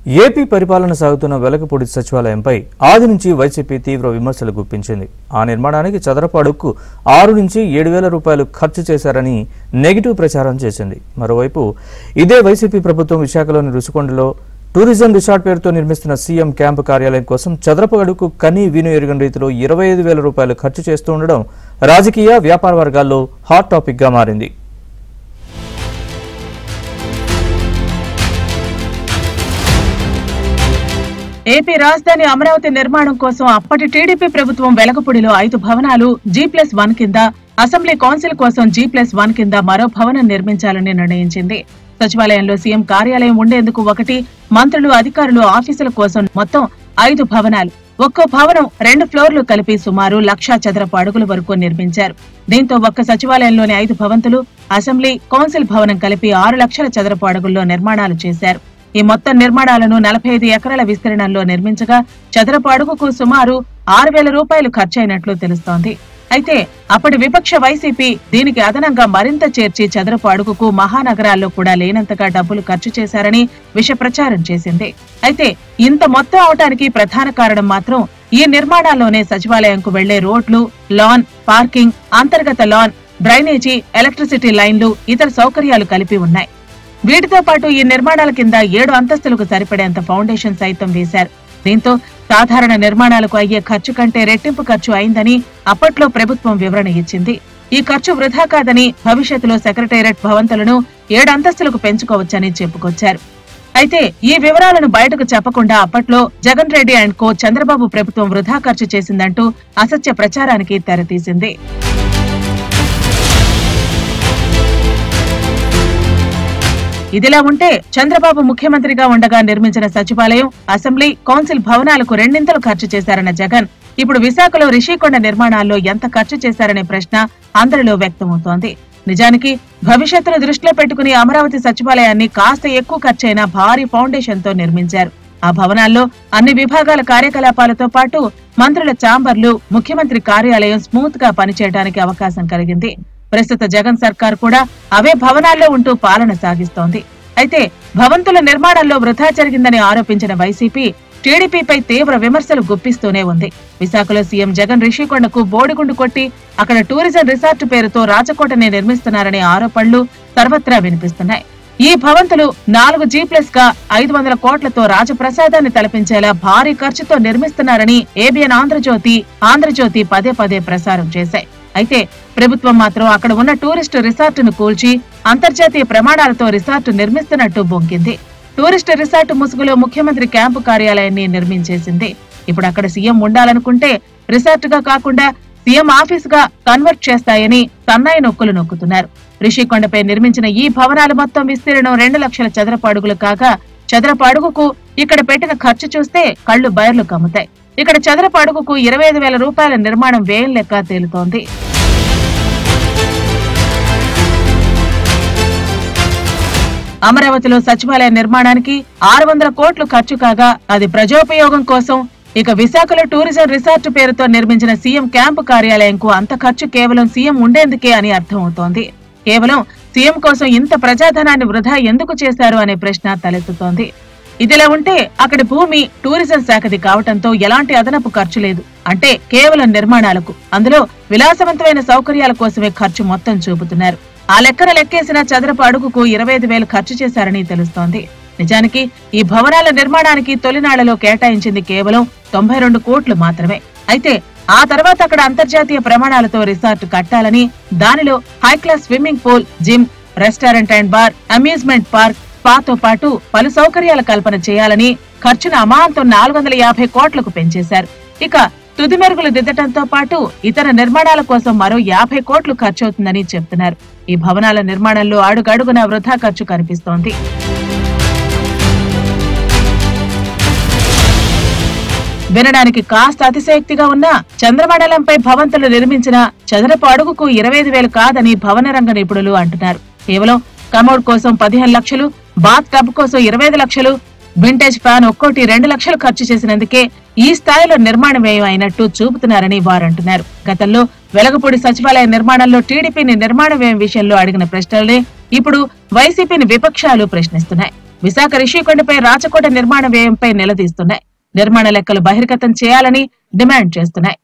AP పరిపాలన సాగుతున్న వెలగపూడి సచివాలయంపై ఆది నుంచి వైసీపీ తీవ్ర విమర్శలు గుప్పించింది. ఆ నిర్మాణానికి చదరపు అడుగుకు 6 నుంచి 7,000 రూపాయలు ఖర్చు చేశారని నెగిటివ్ ప్రచారం చేసింది. మరోవైపు ఇదే వైసీపీ ప్రభుత్వం విశాఖలోని రుషికొండలో టూరిజం రిసార్ట్ పేరుతో నిర్మిస్తున్న సీఎం క్యాంపు కార్యాలయం కోసం చదరపు అడుగుకు కనీ విను ఎరుగని రీతిలో 25,000 రూపాయలు ఖర్చు చేస్తూ ఉండడం రాజకీయ వ్యాపార వర్గాల్లో హాట్ టాపిక్ గా మారింది. ఏపీ రాజధాని అమరావతి నిర్మాణం కోసం అప్పటి టీడీపీ ప్రభుత్వం వెలగపూడిలో 5 భవనాలు G+1 కింద, అసెంబ్లీ కౌన్సిల్ కోసం G+1 కింద మరో భవనం నిర్మించాలని నిర్ణయించింది. సచివాలయంలో సీఎం కార్యాలయం ఉండేందుకు 1, మంత్రులు, అధికారులు, ఆఫీసుల కోసం మొత్తం 5 భవనాలు. ఒక్కో భవనం 2 ఫ్లోర్లు కలిపి సుమారు 1,00,000 చదరపు అడుగుల వరకు నిర్మించారు. దీంతో ఒక్క సచివాలయంలోని 5 భవంతులు, అసెంబ్లీ, కౌన్సిల్ భవనం కలిపి 6 లక్షల చదరపు అడుగుల్లో నిర్మాణాలు చేశారు. ఈ మొత్తం నిర్మాణాలను 45 ఎకరాల విస్తీర్ణంలో నిర్మించగా చదరపు అడుగుకు సుమారు 6,000 రూపాయలు ఖర్చయినట్లు తెలుస్తోంది. అయితే అప్పటి విపక్ష వైసీపీ దీనికి అదనంగా మరింత చేర్చి చదరపు అడుగుకు మహానగరాల్లో కూడా లేనంతగా డబ్బులు ఖర్చు చేశారని విష ప్రచారం చేసింది. అయితే ఇంత మొత్తం అవటానికి ప్రధాన కారణం మాత్రం ఈ నిర్మాణాల్లోనే సచివాలయంకు వెళ్లే రోడ్లు, లాన్, పార్కింగ్, అంతర్గత లాన్, డ్రైనేజీ, ఎలక్ట్రిసిటీ లైన్లు, ఇతర సౌకర్యాలు కలిపి ఉన్నాయి. వీటితో పాటు ఈ నిర్మాణాల కింద 7 అంతస్తులకు సరిపడేంత ఫౌండేషన్ సైతం వేశారు. దీంతో సాధారణ నిర్మాణాలకు అయ్యే ఖర్చు కంటే రెట్టింపు ఖర్చు అయిందని అప్పట్లో ప్రభుత్వం వివరణ ఇచ్చింది. ఈ ఖర్చు వృధా కాదని భవిష్యత్తులో సెక్రటేరియట్ భవంతులను 7 అంతస్తులకు పెంచుకోవచ్చని చెప్పుకొచ్చారు. అయితే ఈ వివరాలను బయటకు చెప్పకుండా అప్పట్లో జగన్ రెడ్డి అండ్ కో చంద్రబాబు ప్రభుత్వం వృధా ఖర్చు చేసిందంటూ అసత్య ప్రచారానికి తెరతీసింది. ఇదిలా ఉంటే చంద్రబాబు ముఖ్యమంత్రిగా ఉండగా నిర్మించిన సచివాలయం, అసెంబ్లీ, కౌన్సిల్ భవనాలకు 2 ఖర్చు చేశారన్న జగన్ ఇప్పుడు విశాఖలో రిషికొండ నిర్మాణాల్లో ఎంత ఖర్చు చేశారనే ప్రశ్న అందరిలో వ్యక్తమవుతోంది. నిజానికి భవిష్యత్తును దృష్టిలో పెట్టుకుని అమరావతి సచివాలయాన్ని కాస్త ఎక్కువ ఖర్చైన భారీ ఫౌండేషన్ తో నిర్మించారు. ఆ భవనాల్లో అన్ని విభాగాల కార్యకలాపాలతో పాటు మంత్రుల ఛాంబర్లు, ముఖ్యమంత్రి కార్యాలయం స్మూత్ గా పనిచేయడానికి అవకాశం కలిగింది. ప్రస్తుత జగన్ సర్కార్ కూడా అవే భవనాల్లో ఉంటూ పాలన సాగిస్తోంది. అయితే భవంతుల నిర్మాణంలో వృధా జరిగిందని ఆరోపించిన వైసీపీ టీడీపీపై తీవ్ర విమర్శలు గుప్పిస్తూనే ఉంది. విశాఖలో సీఎం జగన్ రిషికొండకు బోడిగుండు కొట్టి అక్కడ టూరిజం రిసార్ట్ పేరుతో రాచకోటని నిర్మిస్తున్నారనే ఆరోపణలు సర్వత్రా వినిపిస్తున్నాయి. ఈ భవంతులు 4 G+గా 500 కోట్లతో రాజప్రసాదాన్ని తలపించేలా భారీ ఖర్చుతో నిర్మిస్తున్నారని ఏబిఎన్ ఆంధ్రజ్యోతి పదే ప్రసారం చేశాయి. అయితే ప్రభుత్వం మాత్రం అక్కడ ఉన్న టూరిస్టు రిసార్టును కూల్చి అంతర్జాతీయ ప్రమాణాలతో రిసార్టు నిర్మిస్తున్నట్టు బొంకింది. టూరిస్టు రిసార్టు ముసుగులో ముఖ్యమంత్రి క్యాంపు కార్యాలయాన్ని నిర్మించేసింది. ఇప్పుడు అక్కడ సీఎం ఉండాలనుకుంటే రిసార్టుగా కాకుండా సీఎం ఆఫీసుగా కన్వర్ట్ చేస్తాయని సన్నాయి నొక్కులు నొక్కుతున్నారు. రిషికొండపై నిర్మించిన ఈ భవనాలు మొత్తం విస్తీర్ణం 2 లక్షల చదరపు అడుగులు కాగా చదరపు అడుగుకు ఇక్కడ పెట్టిన ఖర్చు చూస్తే కళ్లు బయర్లు కమ్ముతాయి. ఇక్కడ చదరపు అడుగుకు 25,000 రూపాయల నిర్మాణం వ్యయం లెక్క తేలుతోంది. అమరావతిలో సచివాలయ నిర్మాణానికి 600 కోట్లు ఖర్చు కాగా అది ప్రజోపయోగం కోసం. ఇక విశాఖలో టూరిజం రిసార్ట్ పేరుతో నిర్మించిన సీఎం క్యాంపు కార్యాలయంకు అంత ఖర్చు కేవలం సీఎం ఉండేందుకే అని అర్థమవుతోంది. కేవలం సీఎం కోసం ఇంత ప్రజాధనాన్ని వృధా ఎందుకు చేశారు అనే ప్రశ్న తలెత్తుతోంది. ఇదిలా ఉంటే అక్కడి భూమి టూరిజం శాఖది కావటంతో ఎలాంటి అదనపు ఖర్చు లేదు. అంటే కేవలం నిర్మాణాలకు, అందులో విలాసవంతమైన సౌకర్యాల కోసమే ఖర్చు మొత్తం చూపుతున్నారు. ఆ లెక్కన లెక్కేసిన చదరపు అడుగుకు 25,000 ఖర్చు చేశారని తెలుస్తోంది. నిజానికి ఈ భవనాల నిర్మాణానికి తొలినాళ్లలో కేటాయించింది కేవలం 92 కోట్లు మాత్రమే. అయితే ఆ తర్వాత అక్కడ అంతర్జాతీయ ప్రమాణాలతో రిసార్ట్ కట్టాలని, దానిలో high class swimming pool, gym, restaurant and bar, amusement park, స్పాతో పాటు పలు సౌకర్యాల కల్పన చేయాలని ఖర్చును అమాంతం 450 కోట్లకు పెంచేశారు. ఇక తుది మెరుగులు దిద్దటంతో పాటు ఇతర నిర్మాణాల కోసం మరో 50 కోట్లు ఖర్చవుతుందని చెప్తున్నారు. ఈ భవనాల నిర్మాణంలో అడుగడుగున వృధా ఖర్చు కనిపిస్తోంది. వినడానికి కాస్త అతిశయోక్తిగా ఉన్న చంద్రమండలంపై భవంతులు నిర్మించిన చదరపు అడుగుకు 25,000 కాదని భవన రంగ నిపుణులు అంటున్నారు. కేవలం కమోడ్ కోసం 15 లక్షలు, బాత్ టబ్ కోసం 25 లక్షలు, వింటేజ్ ఫ్యాన్ ఒక్కోటి 2 లక్షలు ఖర్చు చేసినందుకే ఈ స్థాయిలో నిర్మాణ వ్యయం అయినట్టు చూపుతున్నారని వారంటున్నారు. గతంలో వెలగపూడి సచివాలయ నిర్మాణంలో టీడీపీని నిర్మాణ వ్యయం విషయంలో అడిగిన ప్రశ్నలనే ఇప్పుడు వైసీపీని విపక్షాలు ప్రశ్నిస్తున్నాయి. విశాఖ రిషికొండపై రాచకోట నిర్మాణ వ్యయంపై నిలదీస్తున్నాయి. నిర్మాణ లెక్కలు బహిర్గతం చేయాలని డిమాండ్ చేస్తున్నాయి.